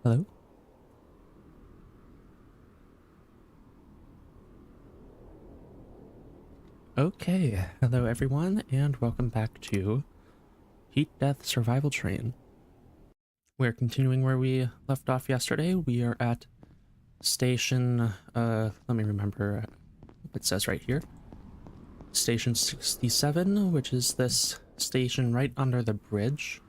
Hello? Okay, hello everyone, and welcome back to Heat Death Survival Train. We're continuing where we left off yesterday. We are at station, let me remember what it says right here. Station 67, which is this station right under the bridge.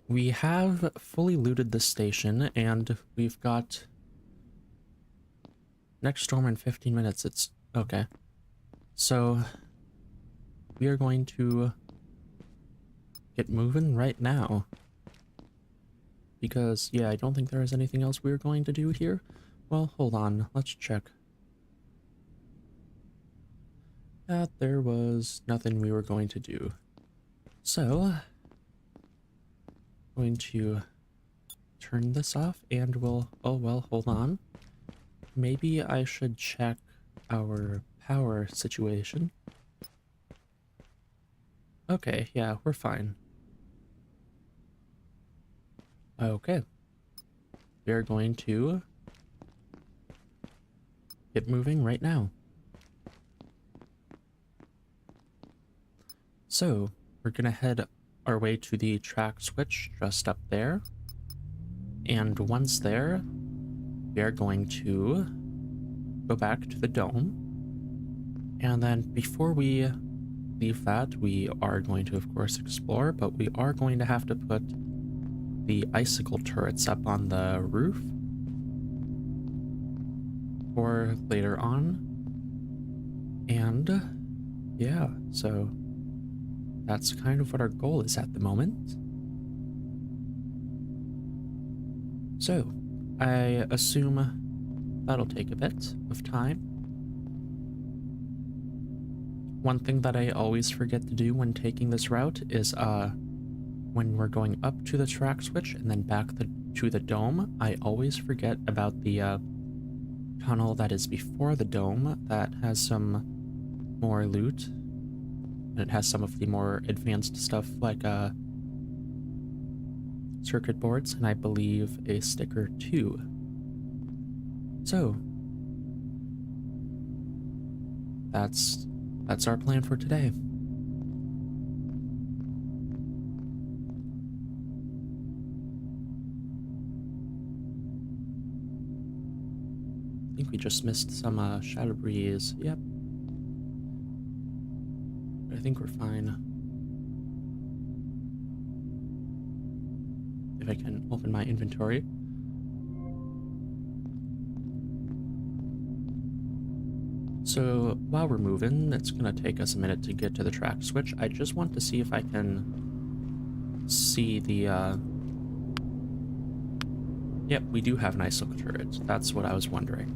We have fully looted this station, and we've got next storm in 15 minutes. It's okay. So we are going to get moving right now. Because, yeah, I don't think there is anything else we're going to do here. Well, hold on. Let's check. There was nothing we were going to do. So, going to turn this off and we'll... Oh, well, hold on. Maybe I should check our power situation. Okay, yeah, we're fine. Okay. We're going to get moving right now. So, we're gonna head our way to the track switch just up there. And once there, we are going to go back to the dome. And then before we leave that, we are going to, of course, explore, but we are going to have to put the icicle turrets up on the roof for later on. And yeah, so that's kind of what our goal is at the moment. So I assume that'll take a bit of time. One thing that I always forget to do when taking this route is when we're going up to the track switch and then back to the dome, I always forget about the tunnel that is before the dome that has some more loot. And it has some of the more advanced stuff like circuit boards and I believe a sticker too. So that's our plan for today. I think we just missed some shadow breeze. Yep. But I think we're fine. If I can open my inventory. So while we're moving, it's gonna take us a minute to get to the track switch. I just want to see if I can see the Yep, we do have an icicle turret. That's what I was wondering.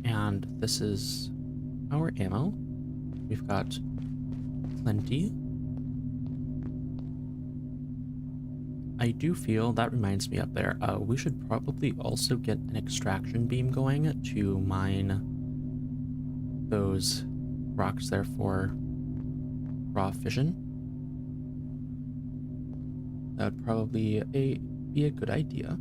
And this is our ammo. We've got plenty. I do feel, that reminds me up there, we should probably also get an extraction beam going to mine those rocks there for raw fission. That would probably be a good idea.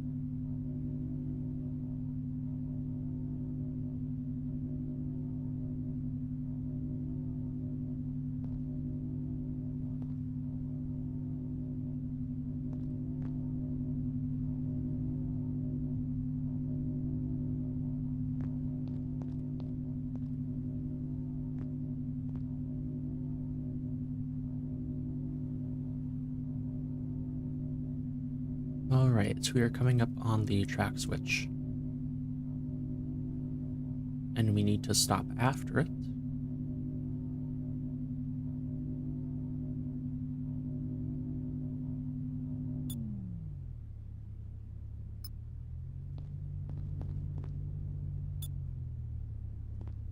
Alright, so we are coming up on the track switch. And we need to stop after it.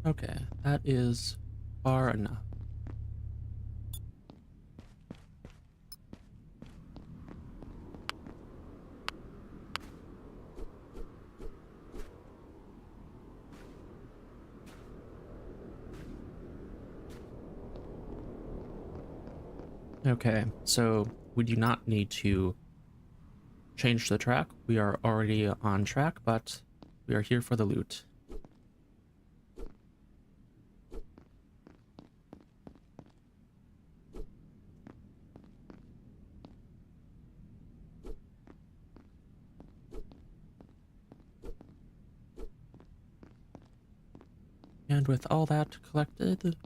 Okay, that is far enough. Okay, so we do not need to change the track. We are already on track, but we are here for the loot. And with all that collected,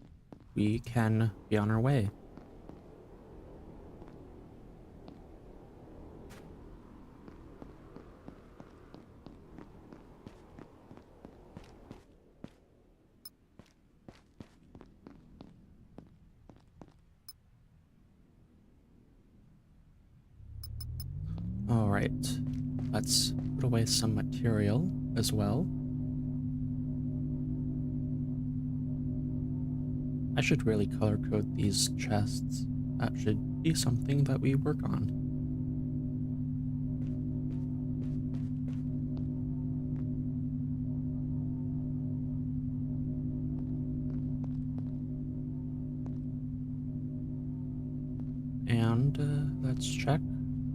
we can be on our way. Alright, let's put away some material as well. I should really color code these chests. That should be something that we work on. And let's check.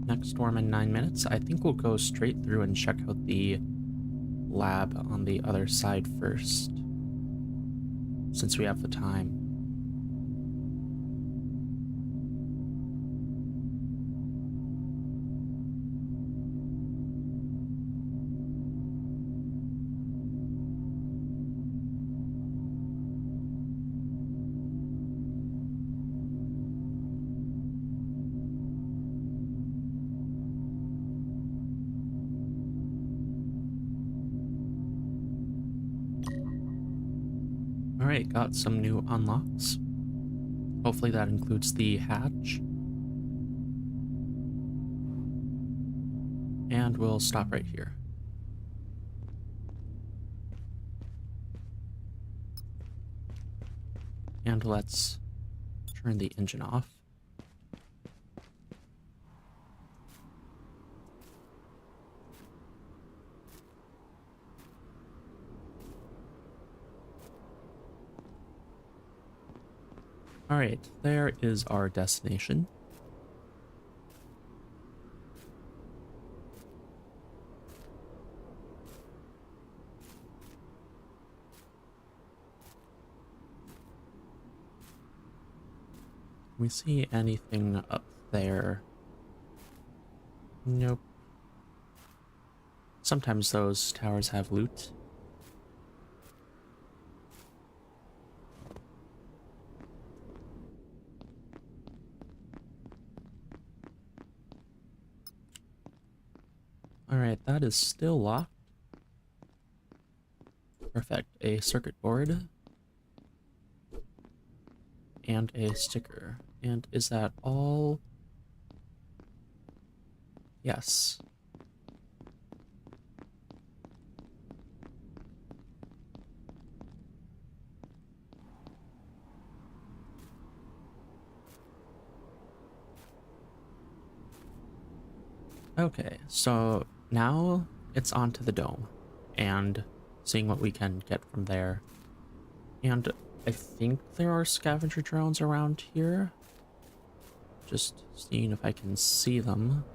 Next storm in 9 minutes. I think we'll go straight through and check out the lab on the other side first, since we have the time. Alright, got some new unlocks. Hopefully that includes the hatch. And we'll stop right here. And let's turn the engine off. Alright, there is our destination. Can we see anything up there? Nope. Sometimes those towers have loot. Alright, that is still locked. Perfect. A circuit board. And a sticker. And is that all? Yes. Okay, so now it's on to the dome and seeing what we can get from there. And I think there are scavenger drones around here. Just seeing if I can see them.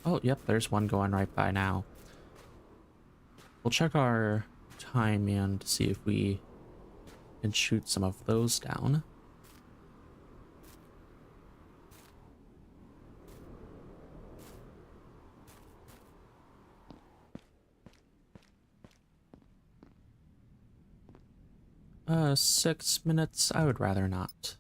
Oh, yep, there's one going right by now. We'll check our time and see if we can shoot some of those down. Uh, 6 minutes? I would rather not.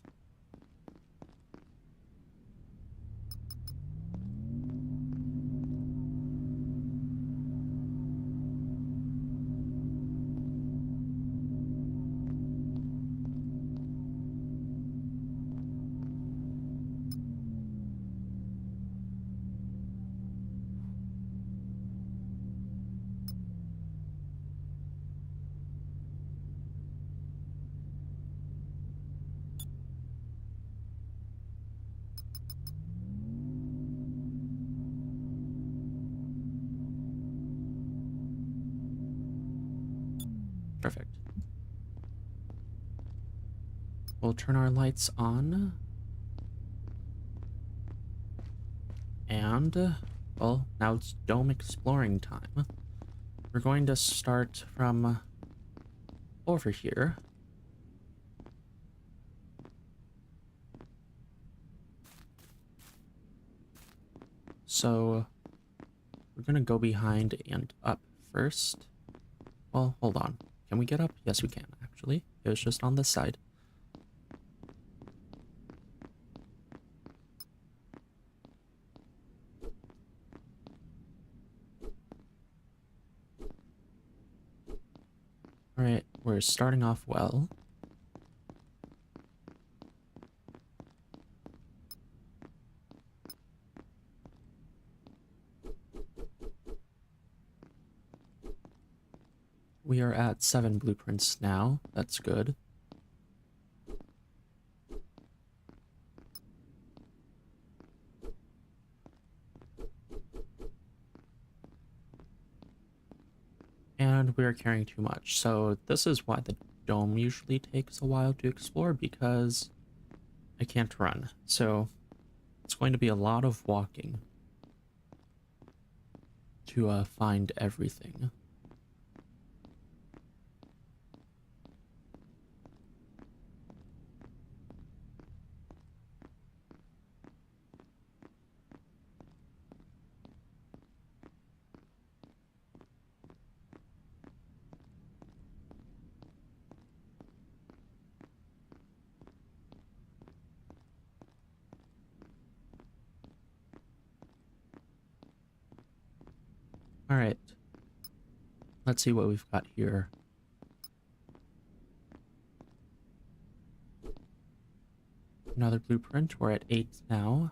Perfect. We'll turn our lights on. And, well, now it's dome exploring time. We're going to start from over here. So, we're gonna go behind and up first. Well, hold on. Can we get up? Yes, we can, actually. It was just on this side. Alright, we're starting off well. We are at 7 blueprints now. That's good. And we are carrying too much. So this is why the dome usually takes a while to explore, because I can't run. So it's going to be a lot of walking to find everything. All right. Let's see what we've got here. Another blueprint. We're at 8 now.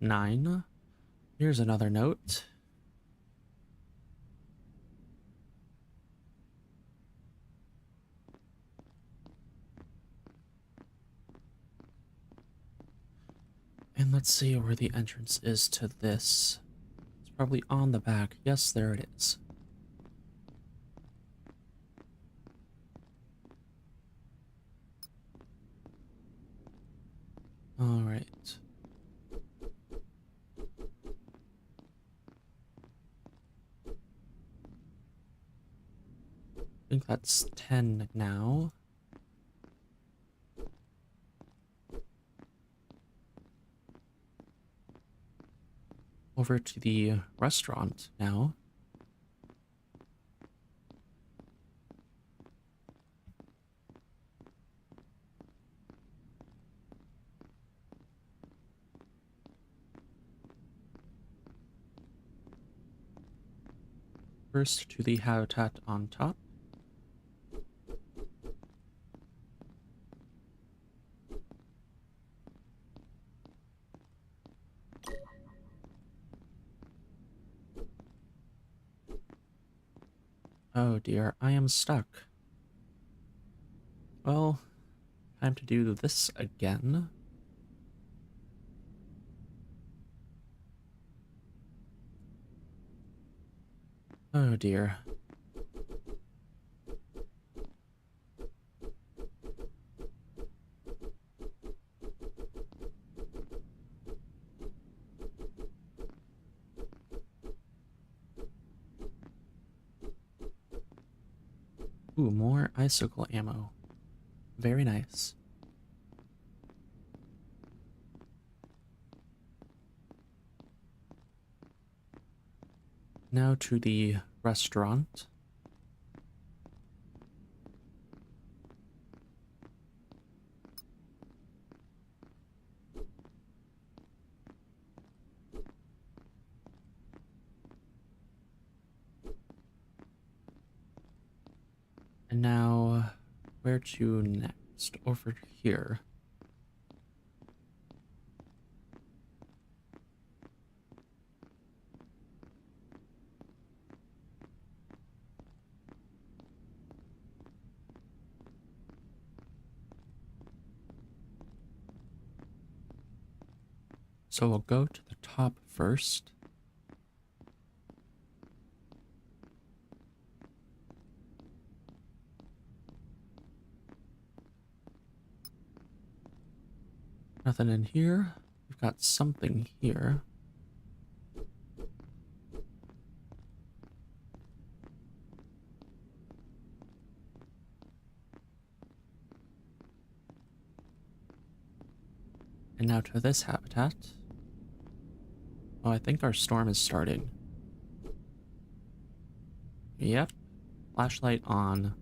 Nine. Here's another note. And let's see where the entrance is to this. It's probably on the back. Yes, there it is. All right. I think that's 10 now. Over to the restaurant now. First to the habitat on top. Oh dear, I am stuck. Well, time to do this again. Oh dear. Ooh, more icicle ammo. Very nice. Now to the restaurant. And now, where to next? Over here. So we'll go to the top first. Nothing in here. We've got something here. And now to this habitat. Oh, I think our storm is starting. Yep. Flashlight on.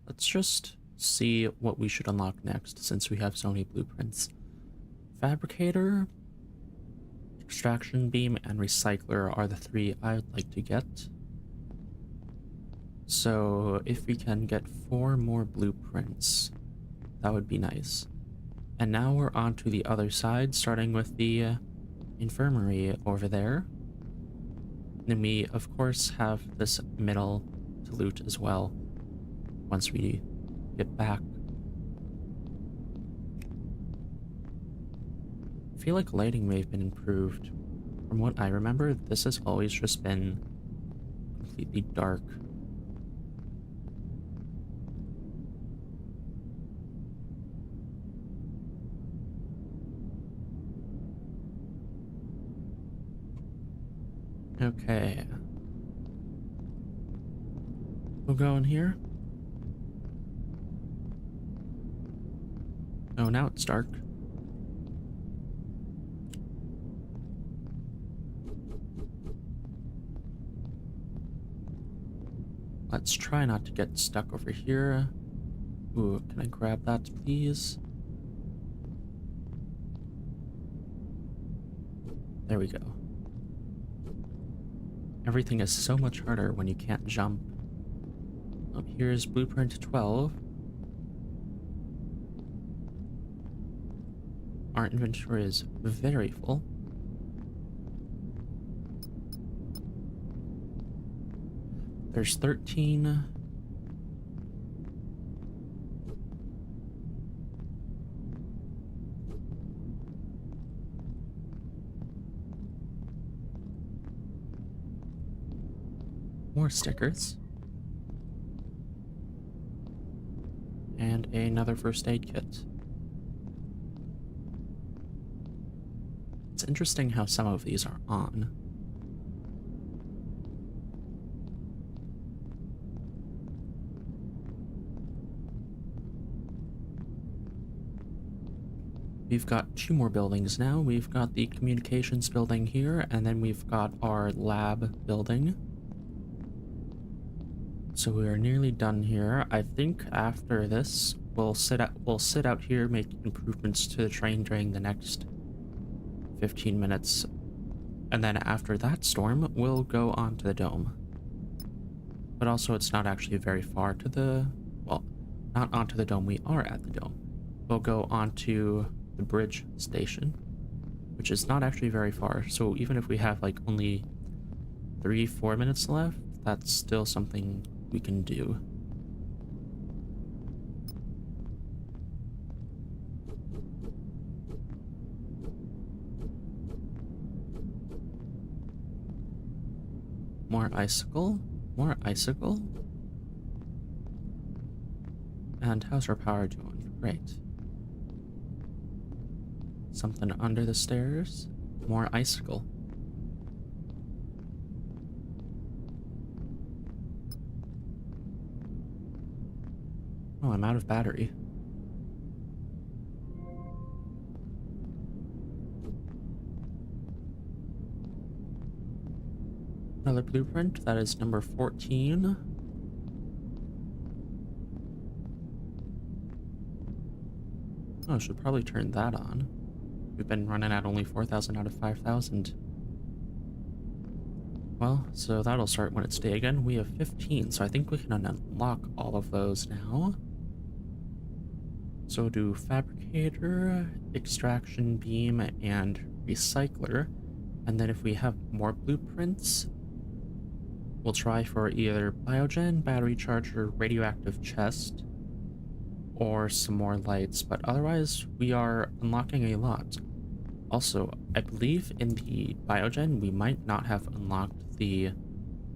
Let's just see what we should unlock next since we have so many blueprints. Fabricator, extraction beam, and recycler are the three I would like to get. So if we can get 4 more blueprints, that would be nice. And now we're on to the other side, starting with the infirmary over there. Then we, of course, have this middle to loot as well once we get back. I feel like lighting may have been improved. From what I remember, this has always just been completely dark. Okay. We'll go in here. Oh, now it's dark. Let's try not to get stuck over here. Ooh, can I grab that, please? There we go. Everything is so much harder when you can't jump. Up here's blueprint 12. Our inventory is very full. There's 13. More stickers. And another first aid kit. It's interesting how some of these are on. We've got 2 more buildings now. We've got the communications building here, and then we've got our lab building. So we are nearly done here. I think after this, we'll sit out here, make improvements to the train during the next 15 minutes. And then after that storm, we'll go on to the dome. But also, it's not actually very far to the... Well, not onto the dome, we are at the dome. We'll go on to the bridge station, which is not actually very far. So even if we have like only 3-4 minutes left, that's still something we can do. More icicle, more icicle. And how's our power doing? Great. Something under the stairs, more icicle. Oh, I'm out of battery. Another blueprint, that is number 14. Oh, I should probably turn that on. We've been running at only 4,000 out of 5,000. Well, so that'll start when it's day again. We have 15, so I think we can unlock all of those now. So do fabricator, extraction beam, and recycler. And then if we have more blueprints, we'll try for either biogen, battery charger, radioactive chest, or some more lights. But otherwise, we are unlocking a lot. Also, I believe in the biogen, we might not have unlocked the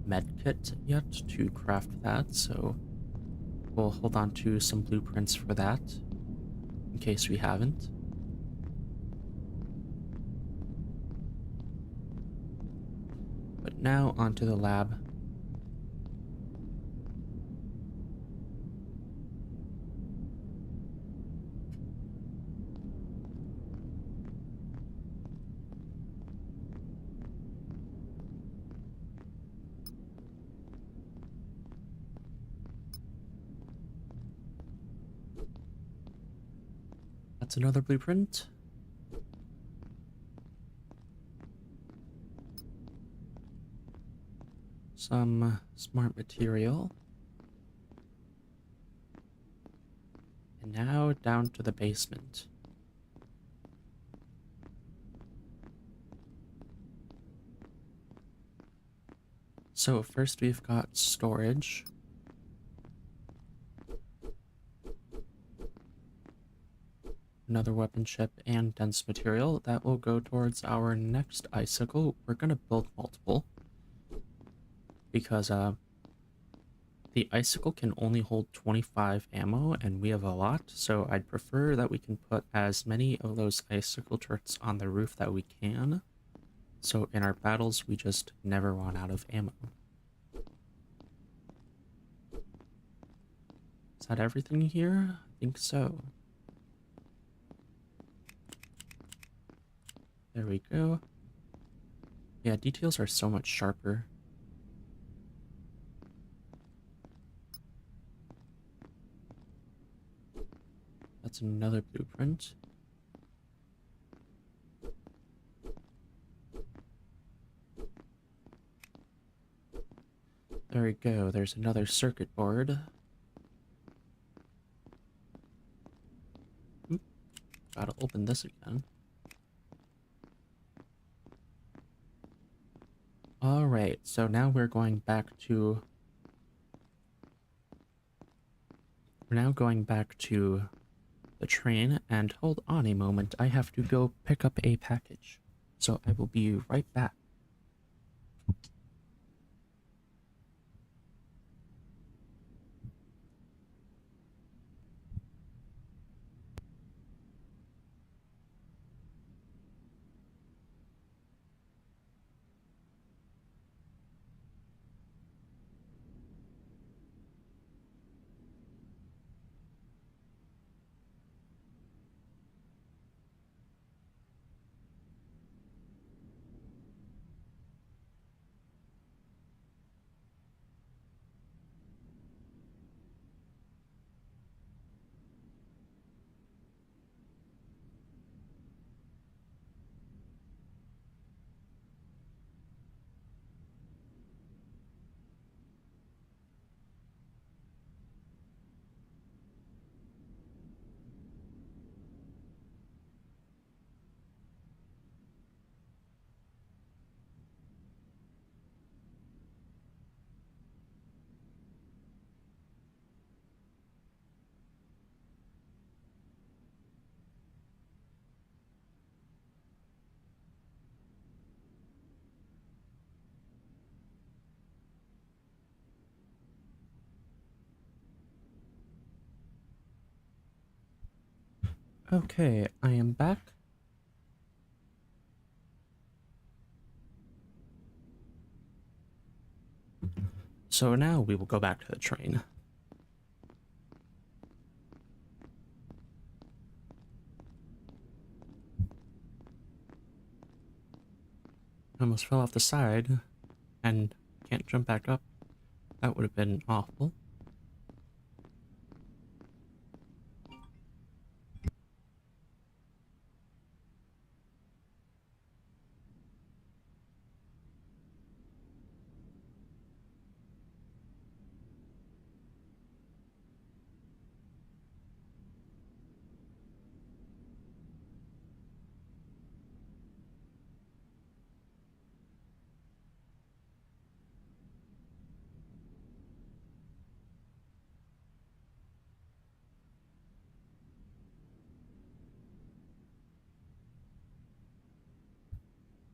med kit yet to craft that, so we'll hold on to some blueprints for that, in case we haven't. But now onto the lab. That's another blueprint. Some smart material. And now down to the basement. So first we've got storage. Another weapon chip and dense material. That will go towards our next icicle. We're gonna build multiple. Because the icicle can only hold 25 ammo, and we have a lot, so I'd prefer that we can put as many of those icicle turrets on the roof that we can, so in our battles we just never run out of ammo. Is that everything here? I think so. There we go. Yeah, details are so much sharper. That's another blueprint. There we go. There's another circuit board. Oop, gotta open this again. Alright, so now we're going back to... We're now going back to the train, and hold on a moment, I have to go pick up a package. So I will be right back. Okay, I am back. So now we will go back to the train. I almost fell off the side and can't jump back up. That would have been awful.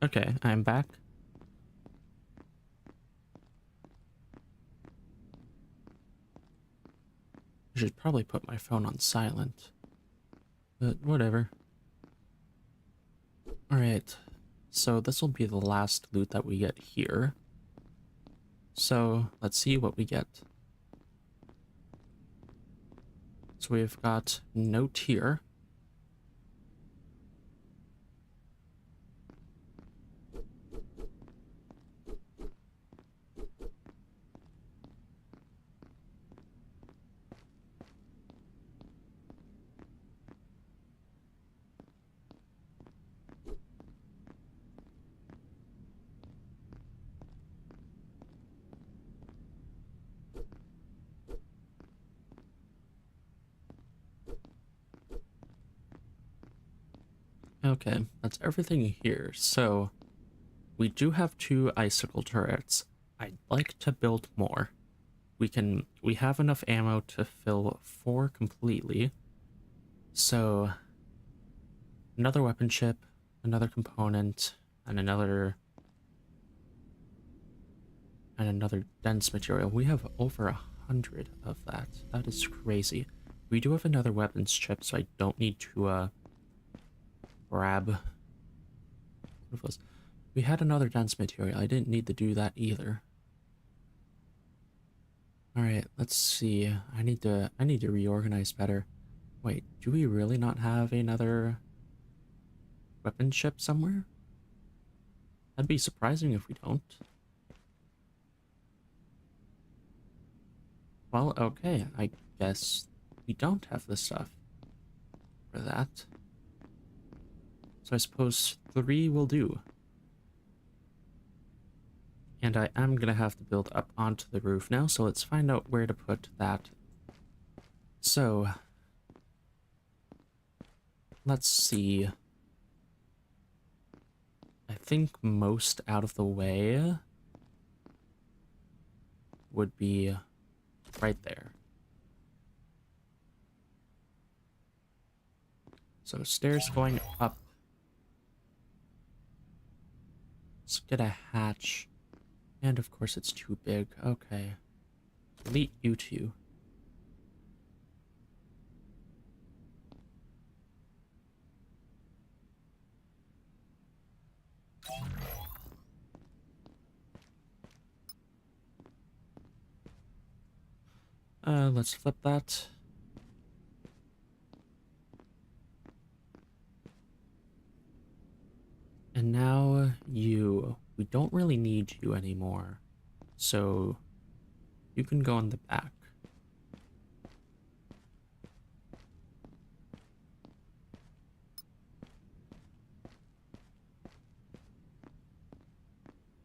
Okay, I'm back. should probably put my phone on silent, but whatever. Alright, so this will be the last loot that we get here. So let's see what we get. So we've got note here. Okay, that's everything here. So we do have 2 icicle turrets. I'd like to build more. We have enough ammo to fill 4 completely. So another weapon chip, another component, and another dense material. We have over 100 of that. That is crazy. We do have another weapons chip, so I don't need to grab what it was. We had another dense material. I didn't need to do that either. Alright, let's see. I need to reorganize better. Wait, do we really not have another weapon ship somewhere? That'd be surprising if we don't. Well, okay, I guess we don't have the stuff for that. So I suppose 3 will do. And I am gonna have to build up onto the roof now, so let's find out where to put that. So, let's see. I think most out of the way would be right there. So stairs going up. Let's get a hatch. And of course it's too big. Okay. Delete you two. Let's flip that. And now you. We don't really need you anymore. So you can go in the back.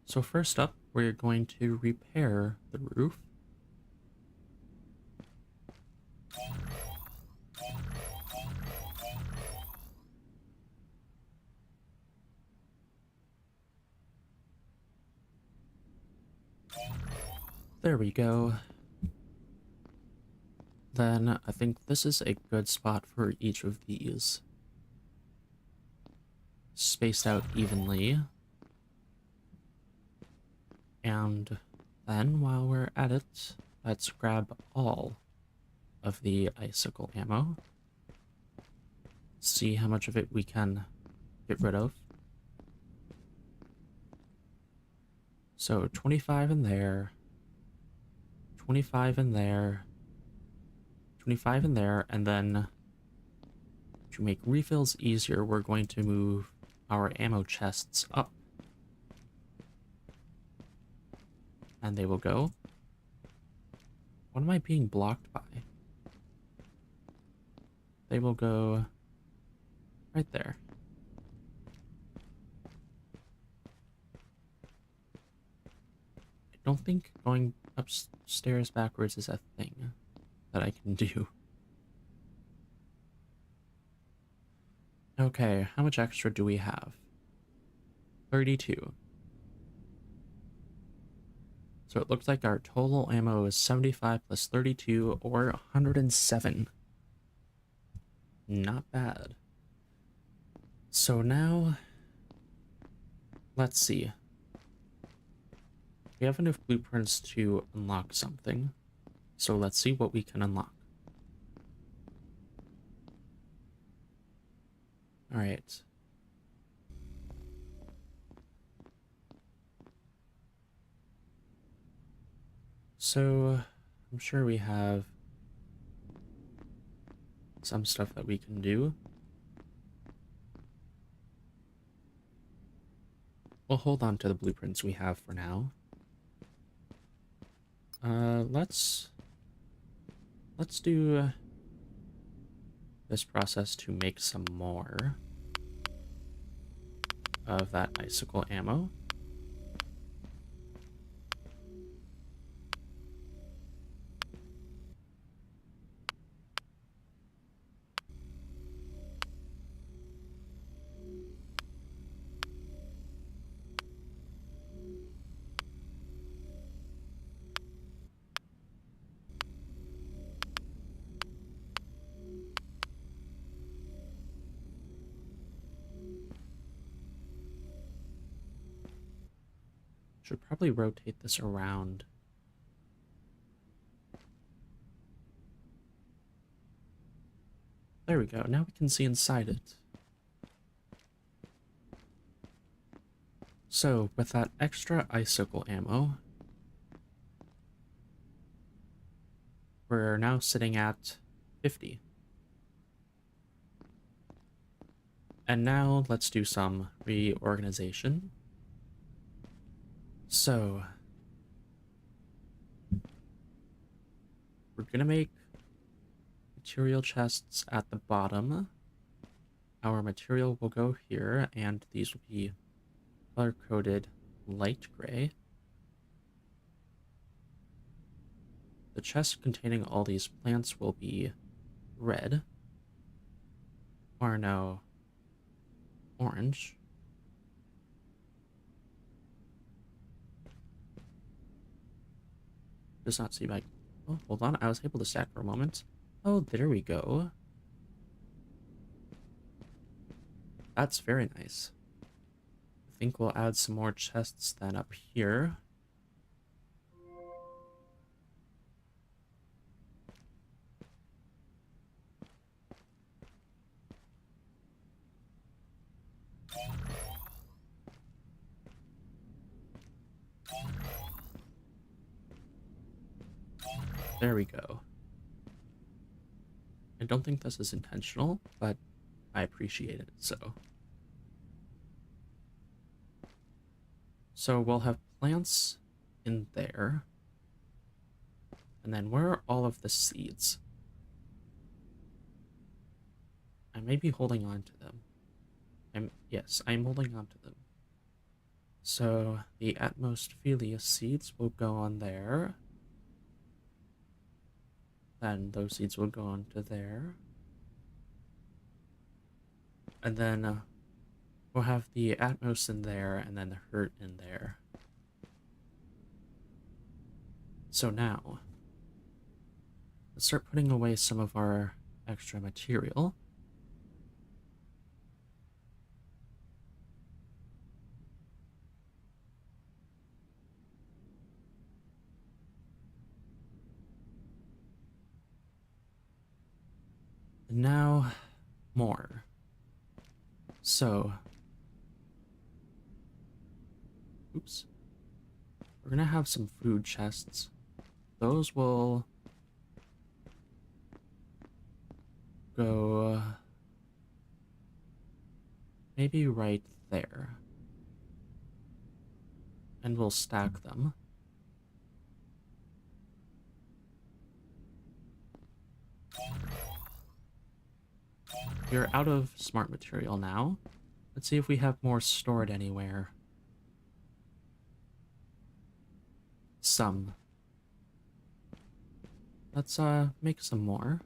So first up, we're going to repair the roof. There we go. Then I think this is a good spot for each of these. Spaced out evenly. And then while we're at it, let's grab all of the icicle ammo. See how much of it we can get rid of. So 25 in there, 25 in there, 25 in there, and then to make refills easier, we're going to move our ammo chests up. And they will go. What am I being blocked by? They will go right there. I don't think going upstairs backwards is a thing that I can do. Okay, how much extra do we have? 32. So it looks like our total ammo is 75 plus 32, or 107. Not bad. So now, let's see. We have enough blueprints to unlock something. So let's see what we can unlock. All right. So, I'm sure we have some stuff that we can do. We'll hold on to the blueprints we have for now. Let's do this process to make some more of that icicle ammo. Should probably rotate this around. There we go. Now we can see inside it. So, with that extra icicle ammo, we're now sitting at 50. And now let's do some reorganization. So, we're gonna make material chests at the bottom. Our material will go here, and these will be color-coded light gray. The chest containing all these plants will be red. Or no, orange. Does not seem like... Oh, hold on. I was able to stack for a moment. Oh, there we go. That's very nice. I think we'll add some more chests then up here. There we go. I don't think this is intentional, but I appreciate it, so. So we'll have plants in there. And then where are all of the seeds? I may be holding on to them. Yes, I'm holding on to them. So the Atmos Philia seeds will go on there. Then those seeds will go on to there. And then we'll have the Atmos in there and then the Hurt in there. So now, let's start putting away some of our extra material. And now, more. So, oops. We're gonna have some food chests. Those will go maybe right there. And we'll stack them. We're out of smart material now. Let's see if we have more stored anywhere. Some. Let's make some more.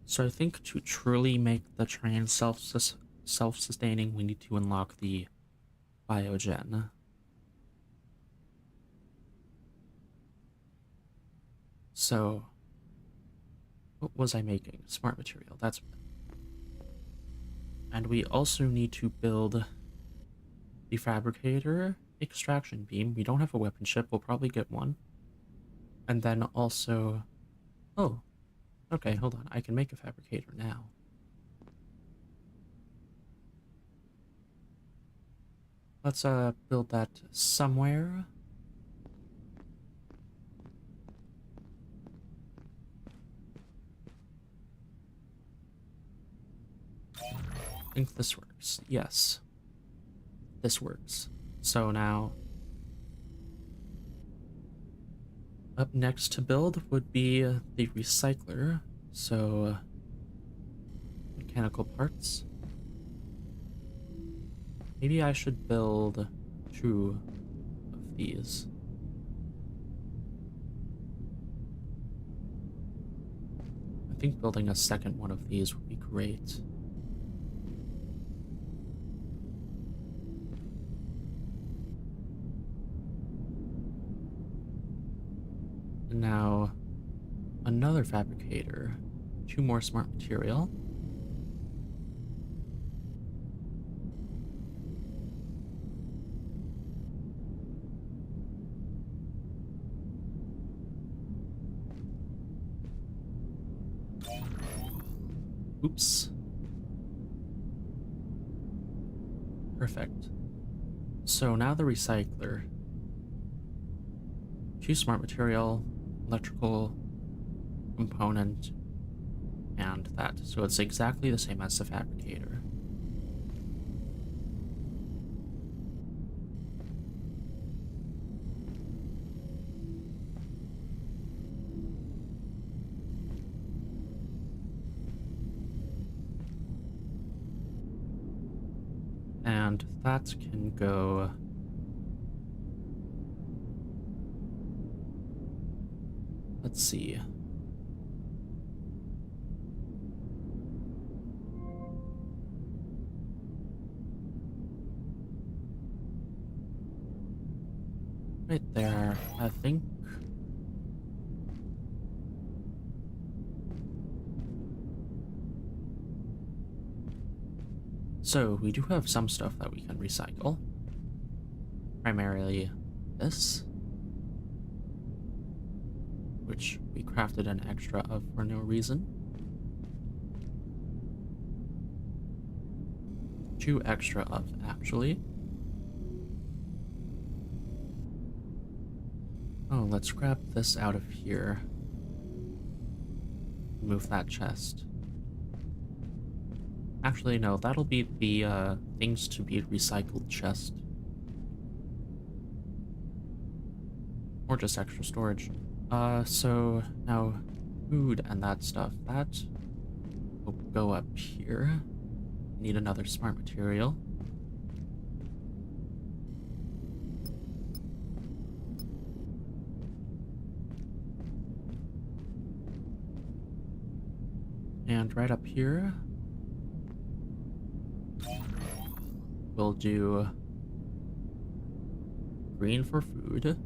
So I think to truly make the train self-sustaining, we need to unlock the biogen. So, what was I making? Smart material, that's... And we also need to build the fabricator extraction beam. We don't have a weapon ship. We'll probably get one. And then also... Oh, okay, hold on. I can make a fabricator now. Let's build that somewhere. I think this works. Yes. This works. So now, up next to build would be the recycler. So, mechanical parts. Maybe I should build 2 of these. I think building a second one of these would be great. And now, another fabricator, 2 more smart material. Oops. Perfect. So now the recycler. 2 smart material, electrical component, and that. So it's exactly the same as the fabricator. And that can go... Let's see. Right there, I think. So, we do have some stuff that we can recycle. Primarily this, which we crafted an extra of for no reason. 2 extra of, actually. Oh, let's grab this out of here. Move that chest. Actually, no, that'll be the things to be recycled chest. Or just extra storage. So now food and that stuff, that will go up here. Need another smart material. And right up here, we'll do green for food,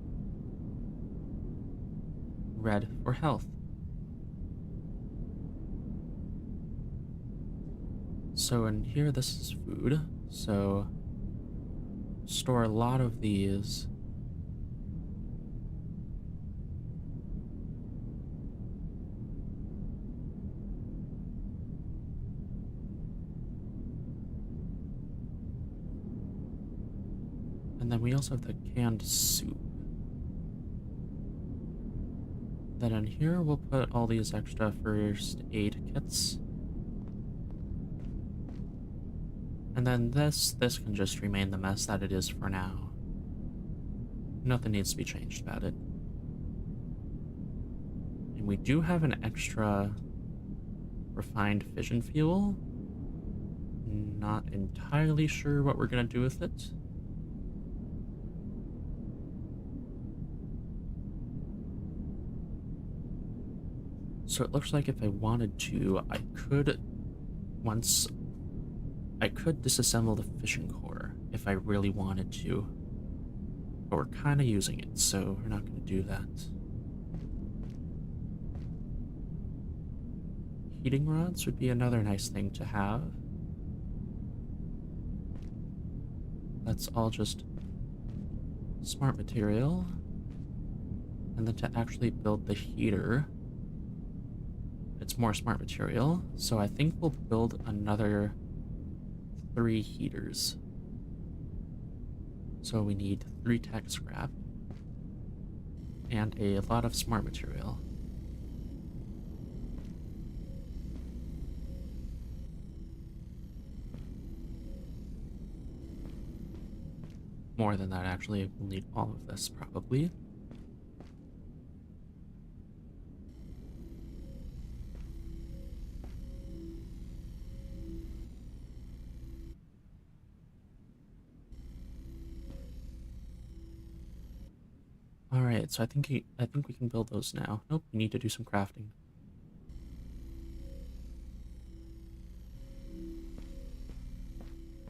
red for health. So in here, this is food, so store a lot of these. And then we also have the canned soup. Then in here, we'll put all these extra first aid kits. And then this can just remain the mess that it is for now. Nothing needs to be changed about it. And we do have an extra refined fission fuel. Not entirely sure what we're gonna do with it. So it looks like if I wanted to, I could disassemble the fishing core if I really wanted to. But we're kind of using it, so we're not going to do that. Heating rods would be another nice thing to have. Let's all just smart material. And then to actually build the heater, it's more smart material. So I think we'll build another 3 heaters. So we need 3 tech scrap and a lot of smart material. More than that, actually. We'll need all of this, probably. Alright, so I think we can build those now. Nope, we need to do some crafting.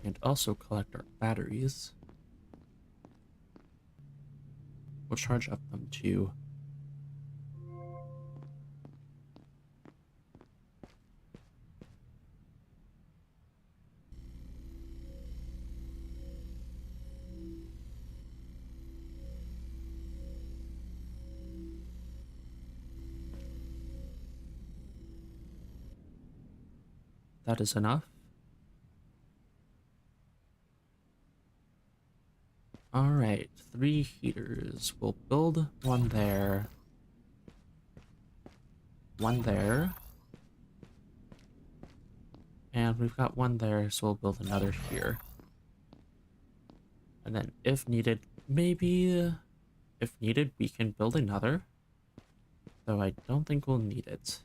And also collect our batteries. We'll charge up them too. That is enough. Alright, 3 heaters. We'll build one there. One there. And we've got one there, so we'll build another here. And then if needed, maybe if needed, we can build another. Though I don't think we'll need it.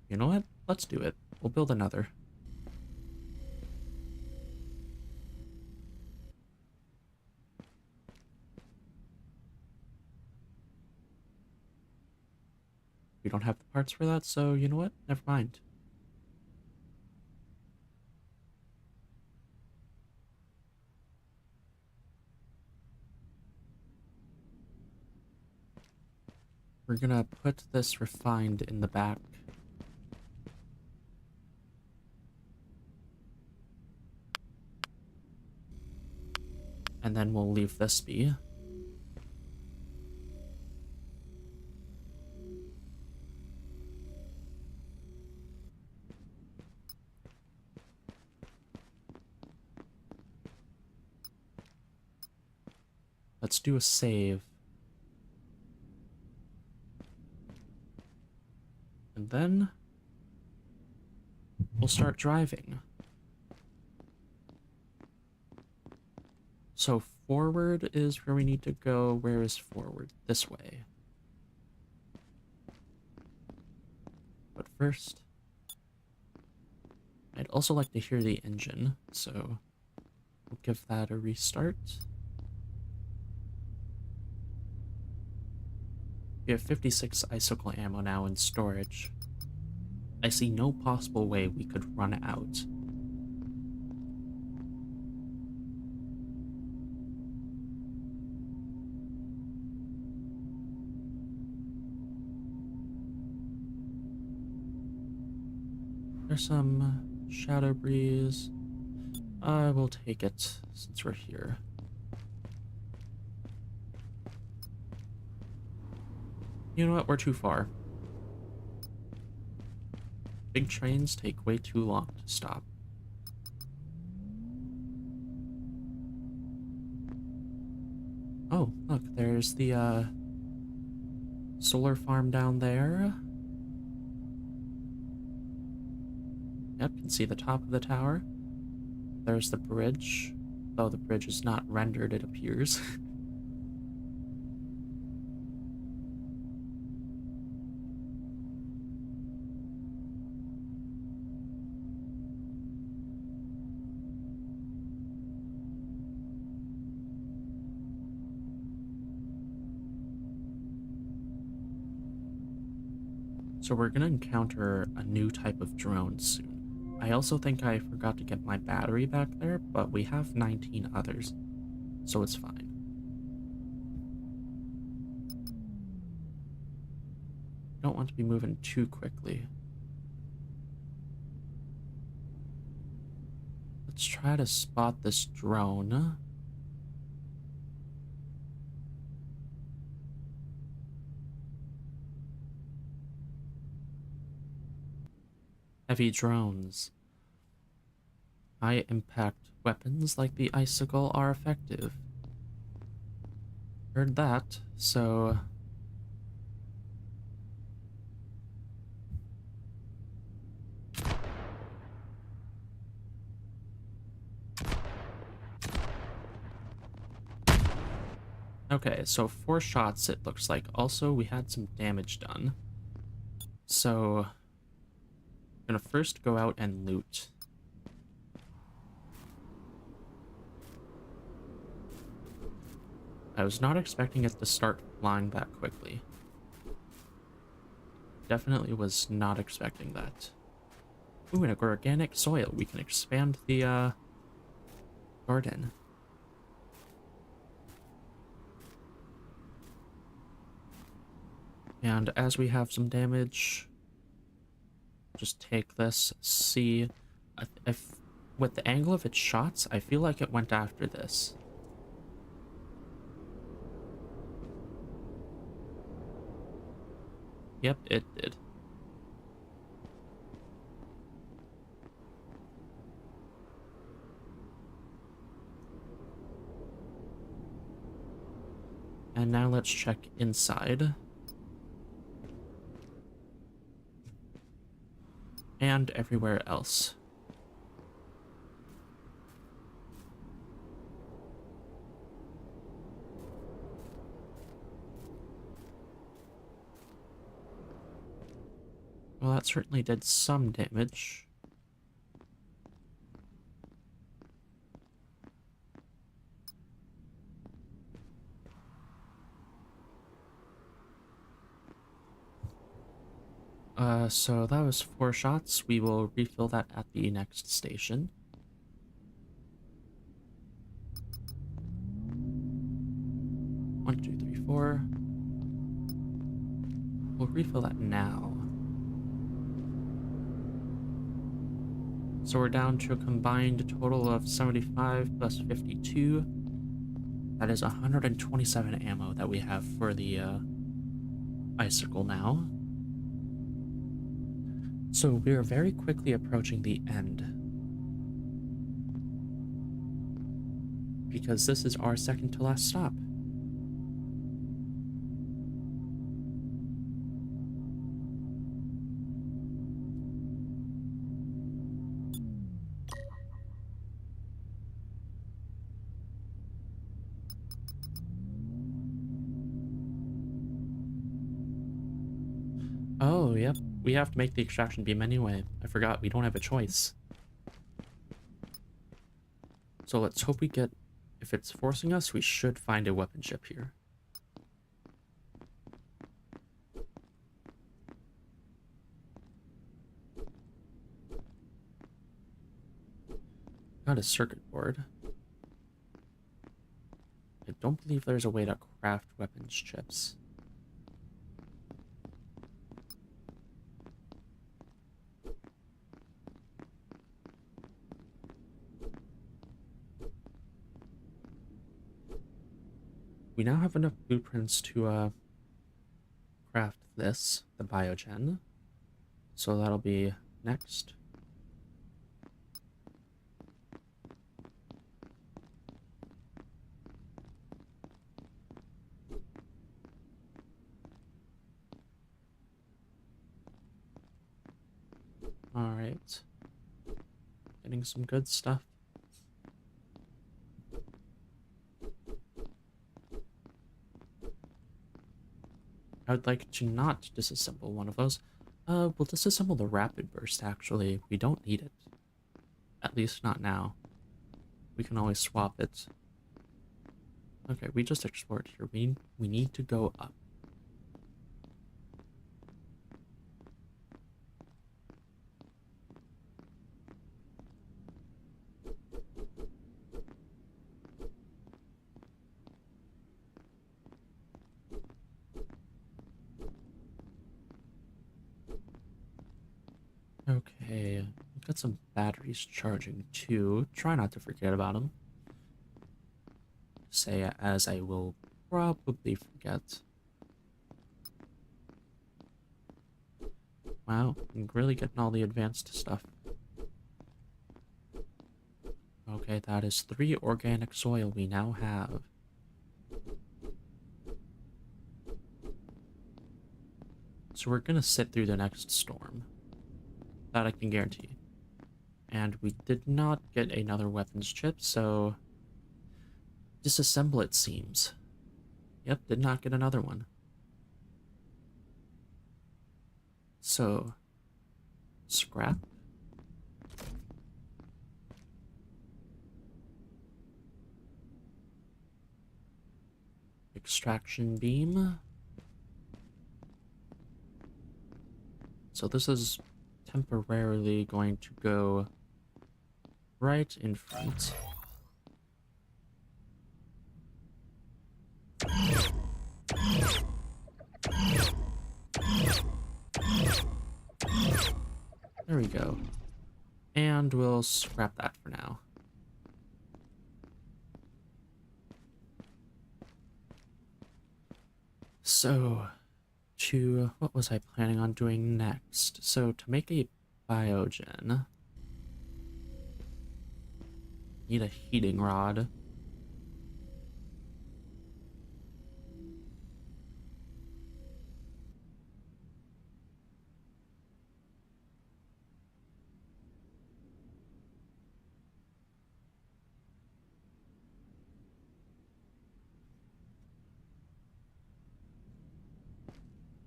You know what? Let's do it. We'll build another. We don't have the parts for that, so you know what? Never mind. We're gonna put this refined in the back. And then we'll leave this be. Let's do a save. And then we'll start driving. So forward is where we need to go. Where is forward? This way. But first, I'd also like to hear the engine, so we'll give that a restart. We have 56 icicle ammo now in storage. I see no possible way we could run out. There's some shadow breeze. I will take it since we're here. You know what? We're too far. Big trains take way too long to stop. Oh, look, there's the solar farm down there. Yep, you can see the top of the tower. There's the bridge, though the bridge is not rendered, it appears. So we're gonna encounter a new type of drone soon. I also think I forgot to get my battery back there, but we have 19 others, so it's fine. Don't want to be moving too quickly. let's try to spot this drone. Heavy drones. High impact weapons like the icicle are effective. Heard that, so... Okay, so 4 shots it looks like. Also, we had some damage done. So, I'm gonna first go out and loot. I was not expecting it to start flying that quickly. Definitely was not expecting that. Ooh, and organic soil. We can expand the, garden. And as we have some damage, just take this, see if with the angle of its shots, I feel like it went after this. Yep, it did. And now let's check inside. And everywhere else. Well, that certainly did some damage. So that was 4 shots. We will refill that at the next station. One, two, three, four. We'll refill that now. So we're down to a combined total of 75 plus 52. That is 127 ammo that we have for the icicle now. So we are very quickly approaching the end. Because this is our second to last stop. Oh, yep. We have to make the extraction beam anyway. I forgot, we don't have a choice. So let's hope we get... If it's forcing us, we should find a weapon ship here. Got a circuit board. I don't believe there's a way to craft weapons chips. We now have enough blueprints to craft this, the biogen. So that'll be next. Alright. Getting some good stuff. I would like to not disassemble one of those. We'll disassemble the rapid burst, actually. We don't need it. At least not now. We can always swap it. Okay, we just explored here. We need to go up. Okay, got some batteries charging too. Try not to forget about them. Say as I will probably forget. Wow, I'm really getting all the advanced stuff. Okay, that is 3 organic soil we now have. So we're gonna sit through the next storm. That I can guarantee. And we did not get another weapons chip, so... disassemble it seems. Yep, did not get another one. So... scrap? Extraction beam. So this is temporarily going to go right in front. There we go. And we'll scrap that for now. So, what was I planning on doing next? So, to make a biogen, need a heating rod.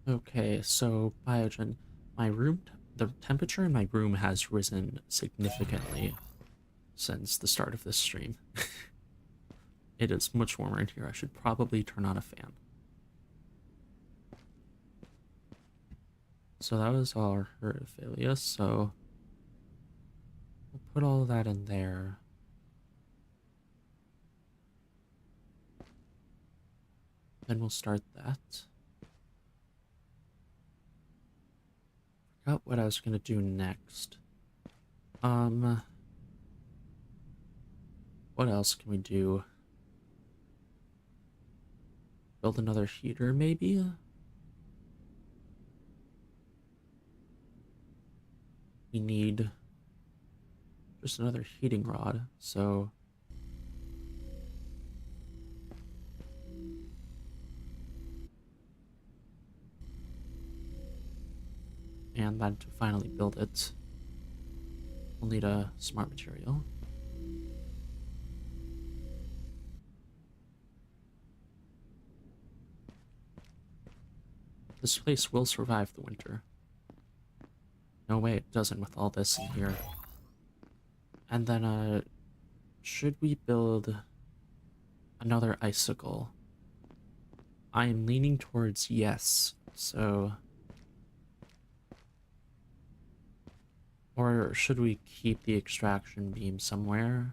Okay, so biogen. The temperature in my room has risen significantly since the start of this stream. It is much warmer in here. I should probably turn on a fan. So that was our Herbophilia, so we'll put all that in there. Then we'll start that. Forgot what I was gonna do next. What else can we do? Build another heater, maybe? We need just another heating rod, so... and then to finally build it, we'll need a smart material. This place will survive the winter. No way it doesn't with all this in here. And then, should we build another icicle? I am leaning towards yes, so... or should we keep the extraction beam somewhere?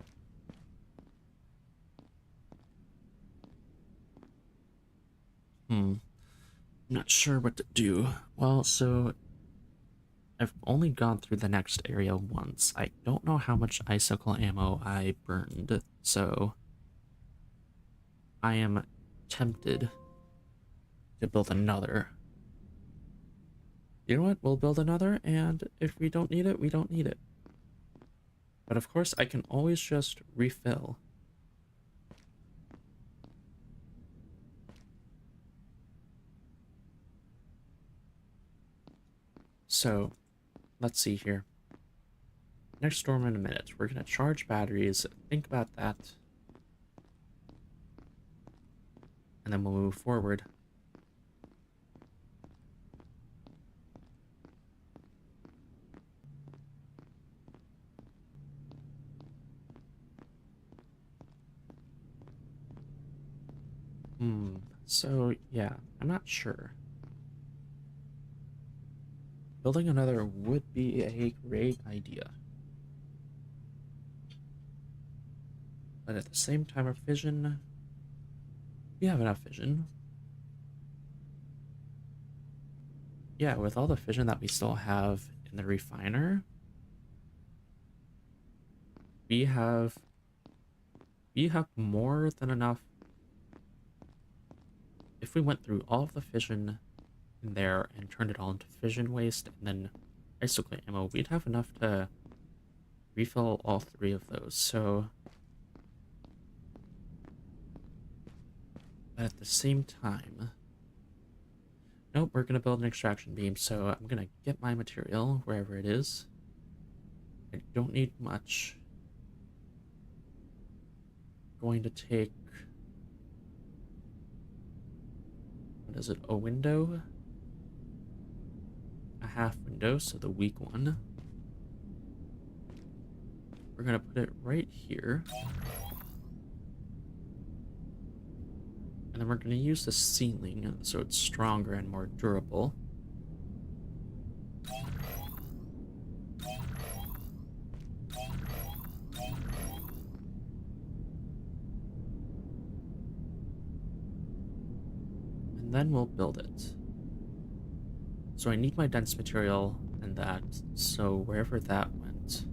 Not sure what to do. Well, so I've only gone through the next area once. I don't know how much icicle ammo I burned, so I am tempted to build another. You know what? We'll build another, and if we don't need it, we don't need it. But of course, I can always just refill. So, let's see here. Next storm in a minute. We're gonna charge batteries. Think about that. And then we'll move forward. So yeah, I'm not sure. Building another would be a great idea. But at the same time, our fission... we have enough fission. Yeah, with all the fission that we still have in the refiner, We have more than enough. If we went through all of the fission in there and turned it all into fission waste and then icicle ammo, we'd have enough to refill all three of those. So, but at the same time, nope, we're gonna build an extraction beam. So I'm gonna get my material wherever it is. I don't need much. Going to take, what is it, a window? A half window, so the weak one. We're gonna put it right here. And then we're gonna use the ceiling so it's stronger and more durable. And then we'll build it. So I need my dense material and that, so wherever that went.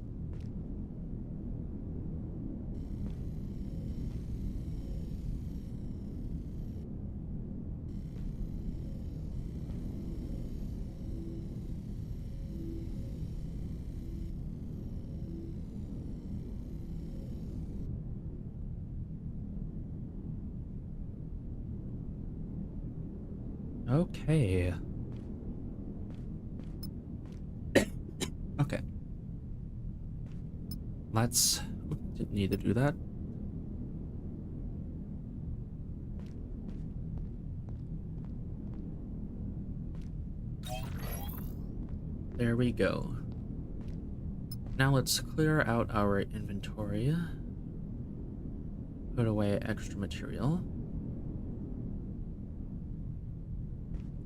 Okay. Okay. Let's... Didn't need to do that. There we go. Now let's clear out our inventory. Put away extra material.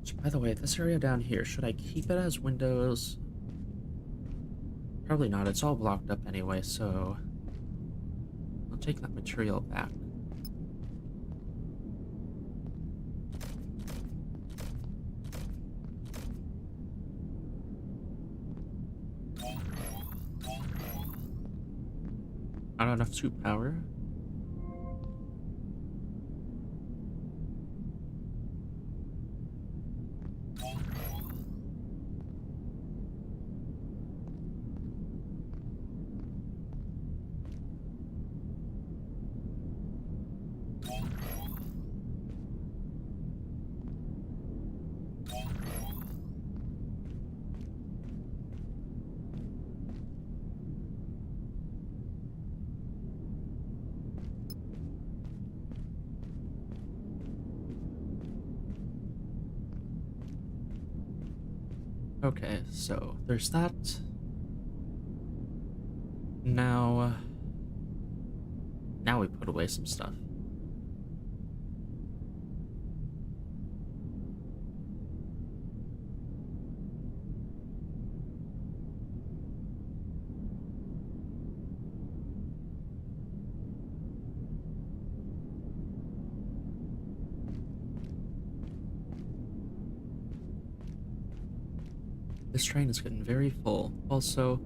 So, by the way, this area down here, should I keep it as windows? Probably not, it's all blocked up anyway, so I'll take that material back. Not enough suit power. Okay, so there's that. Now we put away some stuff. This train is getting very full. Also,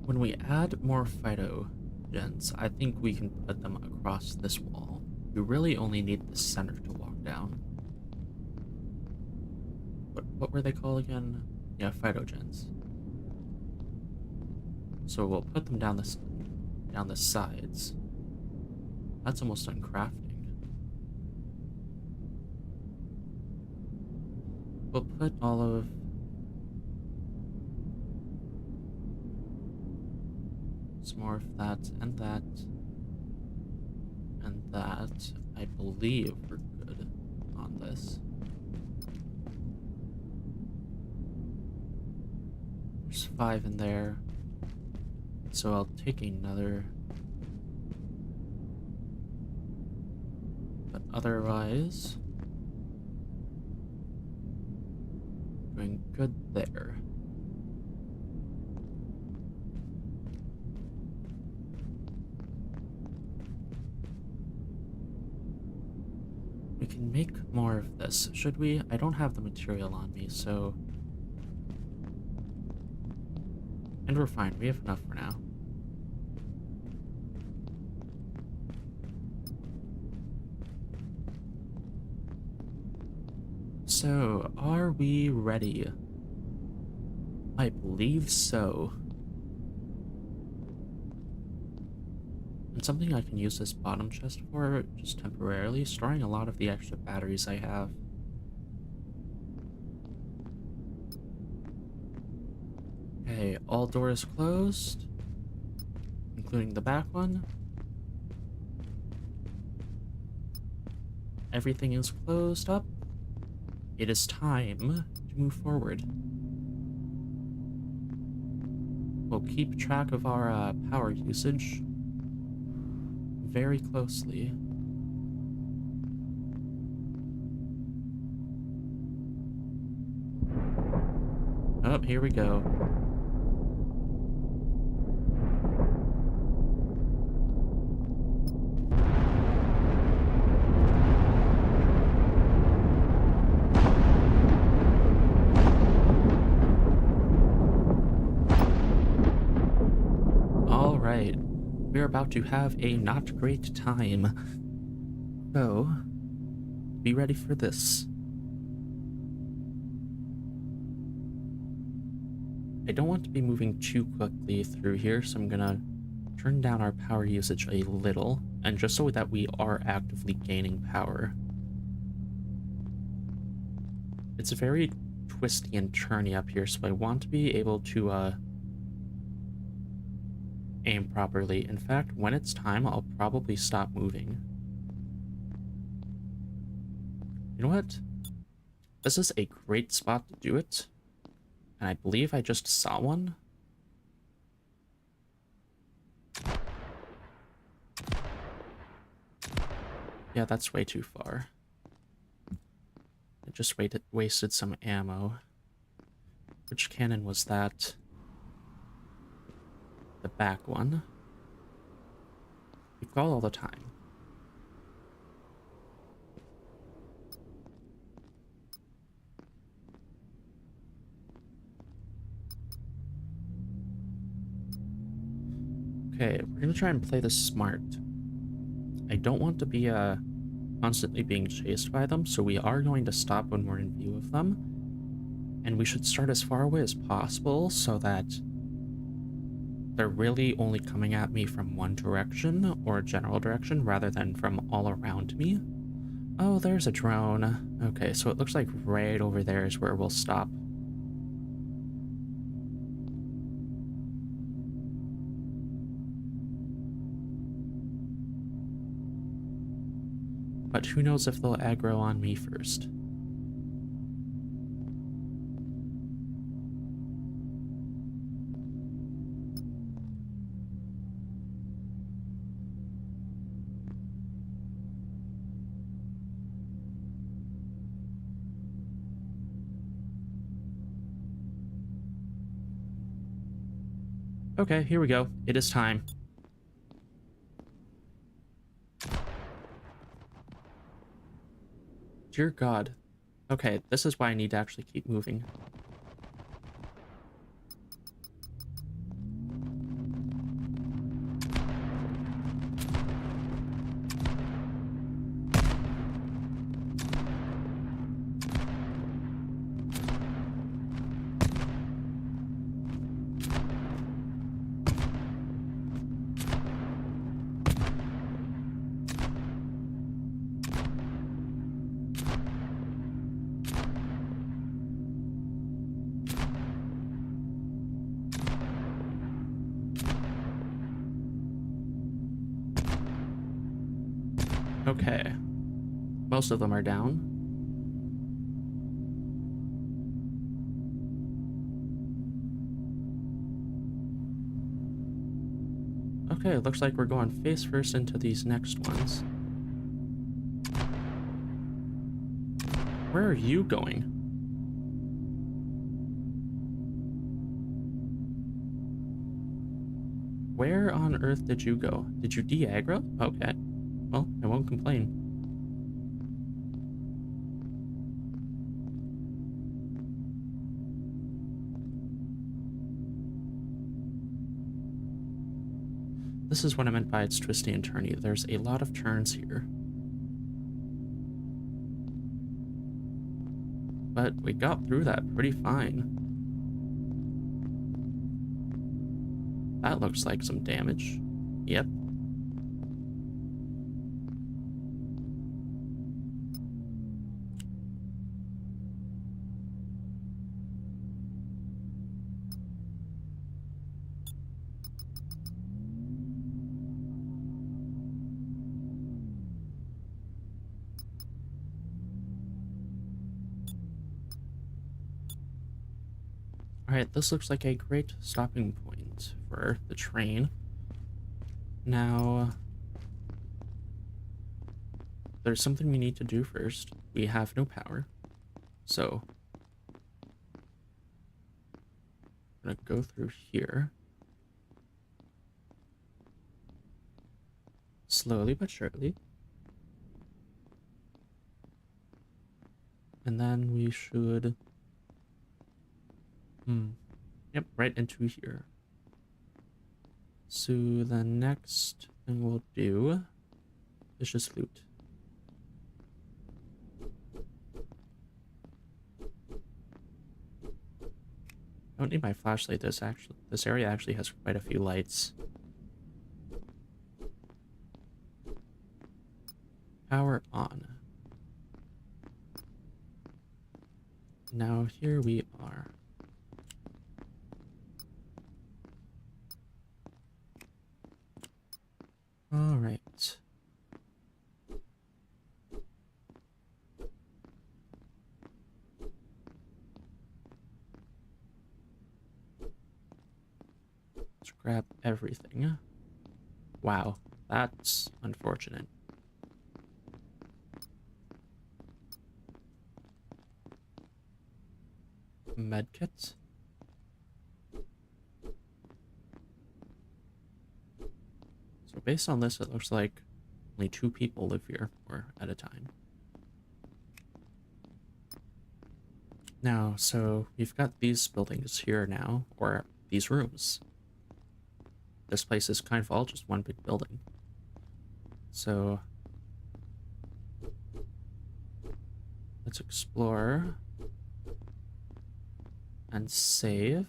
when we add more phytogens, I think we can put them across this wall. We really only need the center to walk down. What were they called again? Yeah, phytogens. So we'll put them down the sides. That's almost done crafting. We'll put all of some more of that and that and that. I believe we're good on this. There's 5 in there, so I'll take another. But otherwise, doing good there. We can make more of this. Should we? I don't have the material on me, so... And we're fine. We have enough for now. So, are we ready? I believe so. And something I can use this bottom chest for, just temporarily, storing a lot of the extra batteries I have. Okay, all doors closed, including the back one. Everything is closed up. It is time to move forward. We'll keep track of our power usage very closely. Oh, here we go. All right, we're about to have a not great time. So, be ready for this. I don't want to be moving too quickly through here, so I'm gonna turn down our power usage a little, and just so that we are actively gaining power. It's very twisty and turny up here, so I want to be able to aim properly. In fact, when it's time, I'll probably stop moving. You know what? This is a great spot to do it. And I believe I just saw one. Yeah, that's way too far. I just wasted some ammo. Which cannon was that? The back one. We call all the time. Okay, we're gonna try and play this smart. I don't want to be constantly being chased by them, so we are going to stop when we're in view of them. And we should start as far away as possible so that they're really only coming at me from one direction or a general direction rather than from all around me. Oh, there's a drone. Okay, so it looks like right over there is where we'll stop. But who knows if they'll aggro on me first. Okay, here we go. It is time. Dear God. Okay, this is why I need to actually keep moving. Okay. Most of them are down. Okay, it looks like we're going face first into these next ones. Where are you going? Where on earth did you go? Did you de-aggro? Okay. Well, I won't complain. This is what I meant by it's twisty and turny. There's a lot of turns here. but we got through that pretty fine. That looks like some damage. Yep. Alright, this looks like a great stopping point for the train. Now, there's something we need to do first. We have no power, so I'm gonna go through here. Slowly but surely. And then we should... Yep, right into here. So the next thing we'll do is just loot. I don't need my flashlight. This area actually has quite a few lights. Power on. Now here we are. All right. Let's grab everything. Wow, that's unfortunate. Medkits. So based on this, it looks like only 2 people live here, or at a time. Now, so we've got these buildings here now, or these rooms. This place is kind of all just one big building. So let's explore and save.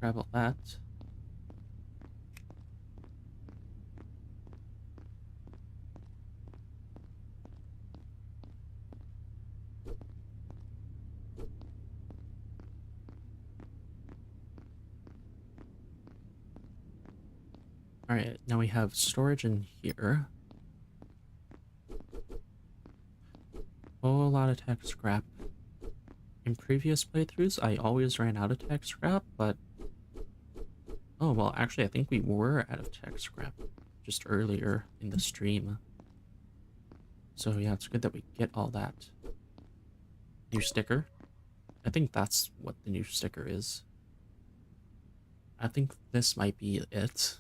Grab all that. All right, now we have storage in here. Whole lot of tech scrap. In previous playthroughs, I always ran out of tech scrap, but... Oh, well, actually, I think we were out of tech scrap just earlier in the stream. So yeah, it's good that we get all that. New sticker. I think that's what the new sticker is. I think this might be it.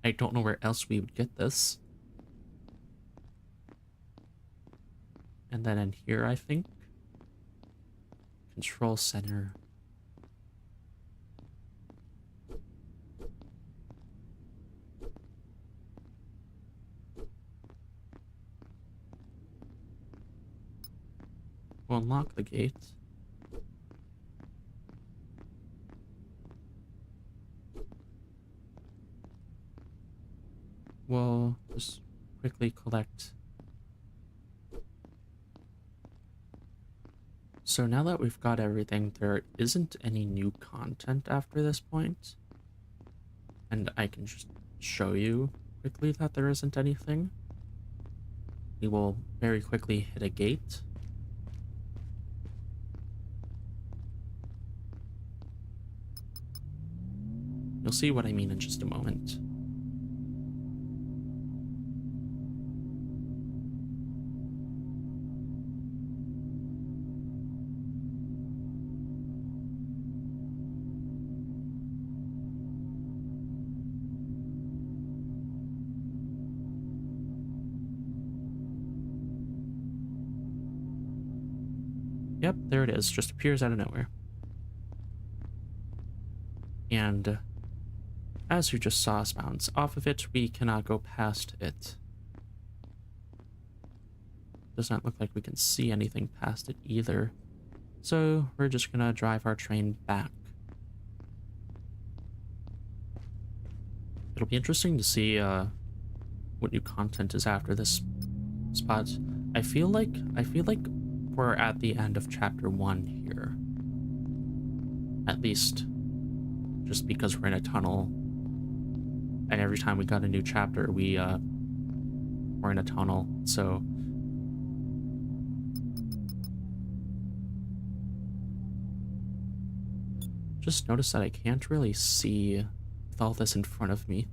I don't know where else we would get this. And then in here, I think. Control center. We'll unlock the gate. We'll just quickly collect. So now that we've got everything, there isn't any new content after this point. And I can just show you quickly that there isn't anything. We will very quickly hit a gate. You'll see what I mean in just a moment. Yep, there it is. Just appears out of nowhere. And as you just saw us bounce off of it, we cannot go past it. Does not look like we can see anything past it either. So we're just gonna drive our train back. It'll be interesting to see what new content is after this spot. I feel like we're at the end of chapter 1 here. At least just because we're in a tunnel. And every time we got a new chapter, we're in a tunnel. So just notice that I can't really see with all this in front of me.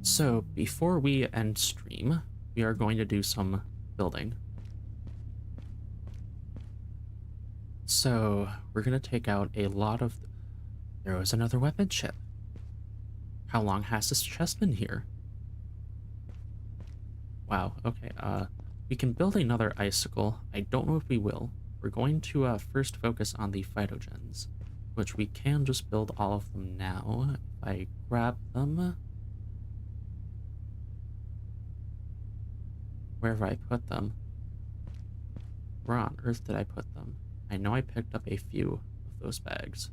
So before we end stream, we are going to do some building. So we're going to take out a lot of... There was another weapon chip. How long has this chest been here? Wow, okay, we can build another icicle. I don't know if we will. We're going to first focus on the phytogens, which we can just build all of them now. If I grab them... Wherever I put them. Where on earth did I put them? I know I picked up a few of those bags.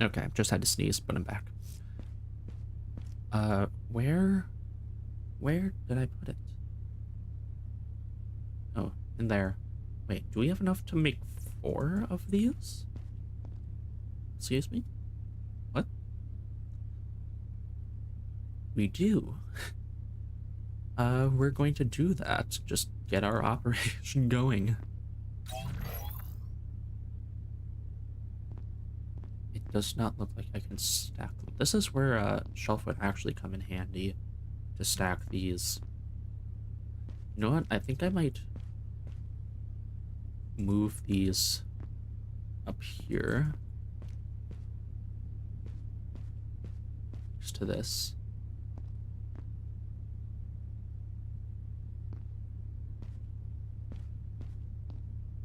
Okay, just had to sneeze, put them back. Where did I put it? Oh, in there. Wait, do we have enough to make 4 of these? Excuse me? What? We do. We're going to do that. Just get our operation going. It does not look like I can stack them. This is where a shelf would actually come in handy to stack these. You know what? I think I might move these up here. Just to this.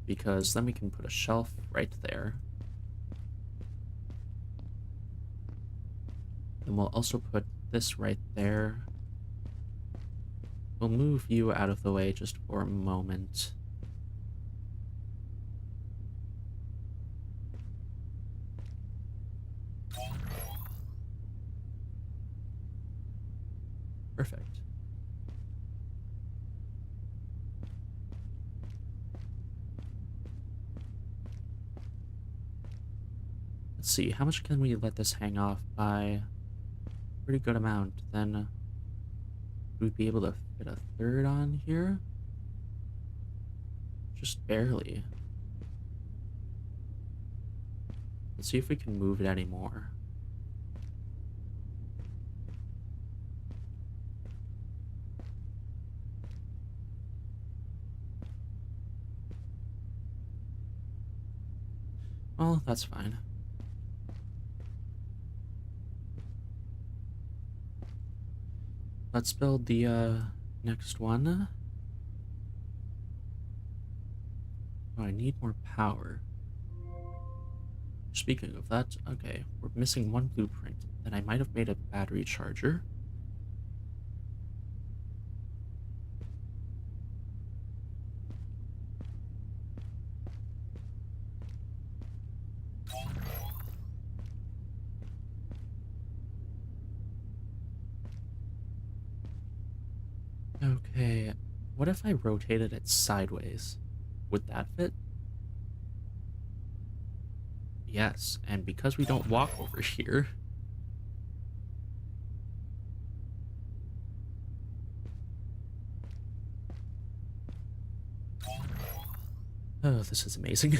Because then we can put a shelf right there. Then we'll also put this right there. We'll move you out of the way just for a moment. Perfect. Let's see, how much can we let this hang off by? Pretty good amount. Then we'd be able to fit a third on here. Just barely. Let's see if we can move it anymore. Well, that's fine. Let's build the next one. Oh, I need more power. Speaking of that, okay, we're missing one blueprint. Then I might have made a battery charger. Okay, what if I rotated it sideways? Would that fit? Yes, and because we don't walk over here... Oh, this is amazing.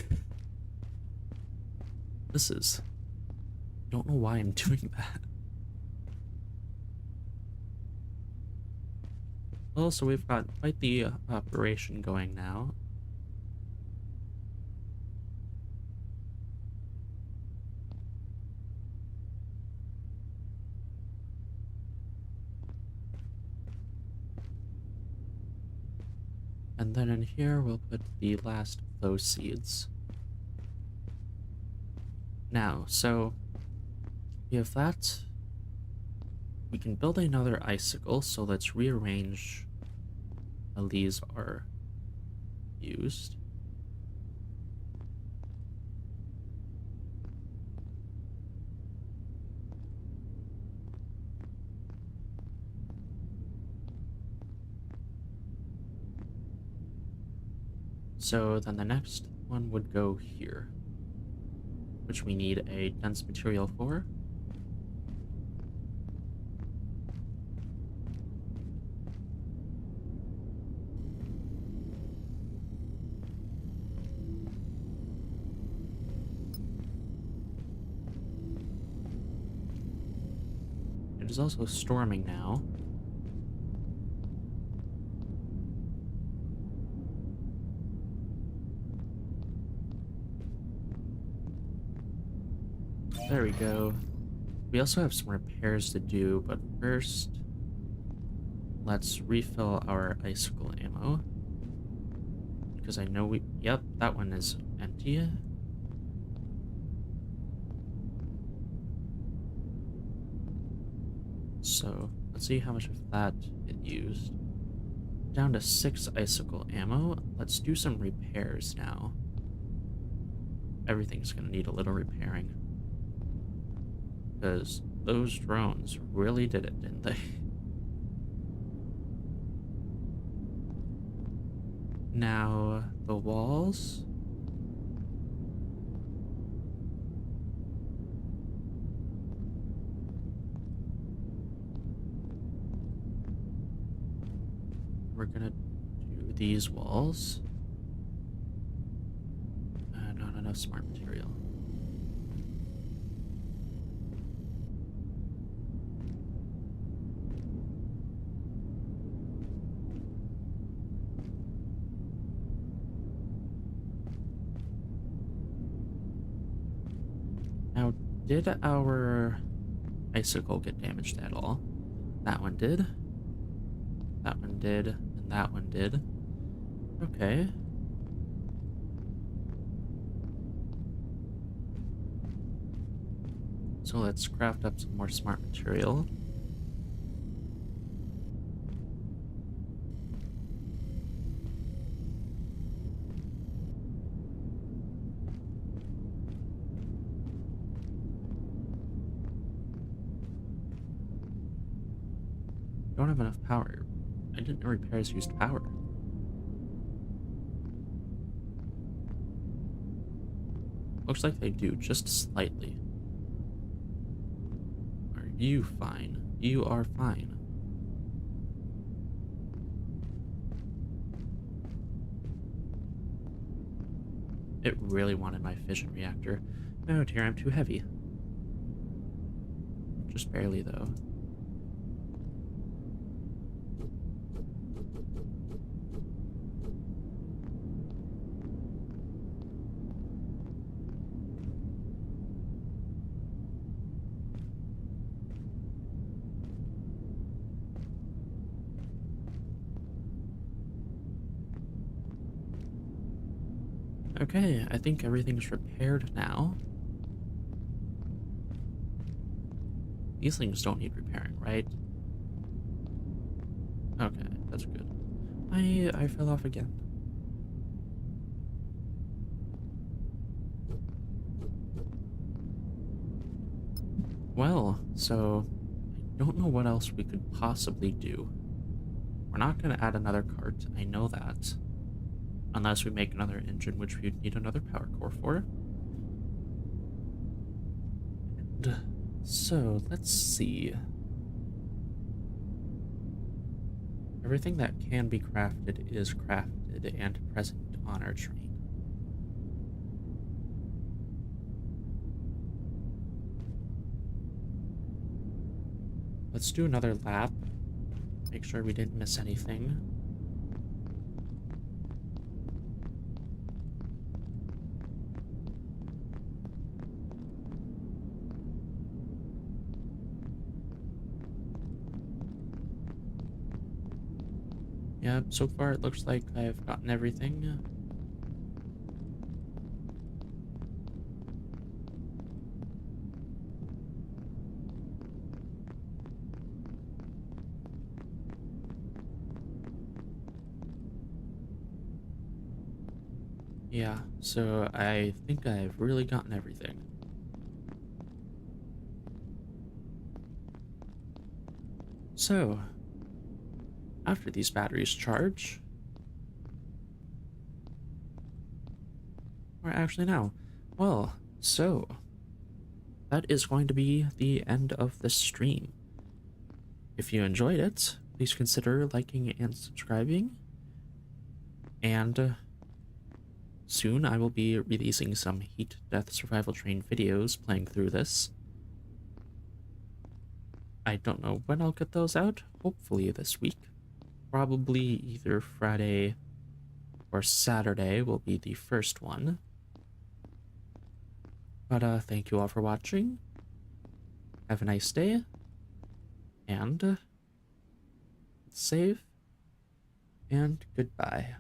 This is... I don't know why I'm doing that. Well, so we've got quite the operation going now. And then in here, we'll put the last of those seeds. Now, so we have that. We can build another icicle, so let's rearrange how these are used. So then the next one would go here, which we need a dense material for. It is also storming now. There we go. We also have some repairs to do, but first, let's refill our icicle ammo. Because I know yep, that one is empty. So, let's see how much of that it used. Down to 6 icicle ammo. Let's do some repairs now. Everything's gonna need a little repairing. Because those drones really did it, didn't they? Now, the walls. We're gonna do these walls. Not enough smart material. Now, did our icicle get damaged at all? That one did. That one did. And that one did. Okay. So let's craft up some more smart material. Don't have enough power. I didn't know repairs used power. Looks like they do, just slightly. Are you fine? You are fine. It really wanted my fission reactor. Oh dear, I'm too heavy. Just barely, though. Okay, I think everything's repaired now. These things don't need repairing, right? Okay, that's good. I fell off again. Well, so I don't know what else we could possibly do. We're not going to add another cart, I know that. Unless we make another engine, which we'd need another power core for. And so, let's see. Everything that can be crafted is crafted and present on our train. Let's do another lap. Make sure we didn't miss anything. Yeah, so far it looks like I've gotten everything. Yeah, so I think I've really gotten everything. So, after these batteries charge, or actually no, well, so that is going to be the end of the stream. If you enjoyed it, please consider liking and subscribing, and soon I will be releasing some Heat Death Survival Train videos playing through this. I don't know when I'll get those out, hopefully this week. Probably either Friday or Saturday will be the first one. But thank you all for watching. Have a nice day, and save, and goodbye.